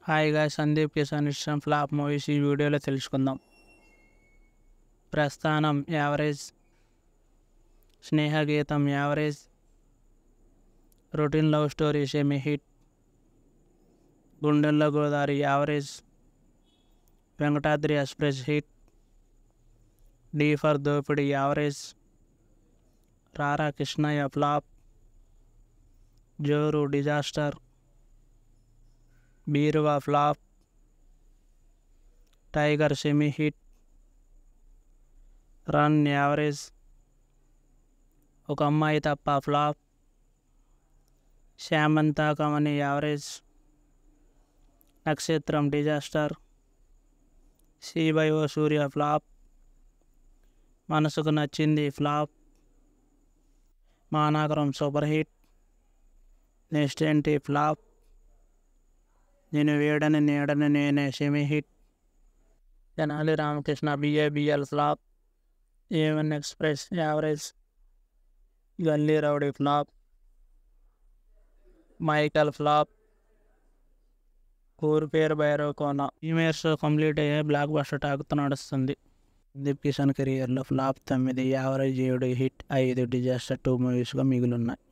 హాయిగా సందీప్ కిషన్ ఇష్టం flop movies ఈ వీడియోలో తెలుసుకుందాం. Prasthanam average, Snehageetham average, routine love story semi hit, Gundello Godavari average, Venkatadri express hit, D for Dopidi average, Rara Krishnayya flop, Joru disaster, Beeruva flop, tiger semi hit, run average, Oka Ammayi Thappa flop, Shamantakamani average, Nakshatram disaster, C by O Surya flop, Manasuku Nachindi flop, Managaram super hit, next Enti flop, Nenu Veedani Needani Nene semi hit, Tenali Ramakrishna BA BL flop, A1 express average, Galli rowdy flop, Michael flop, ఊరు పేరు భైరవ్ కోన. Emails complete అయ్యే block buster టాక్తో నడుస్తుంది. సందీప్ కిషన్ కెరియర్లో flop 9, average 7, hit 5, disaster 2 మూవీస్గా మిగిలిన్నాయి.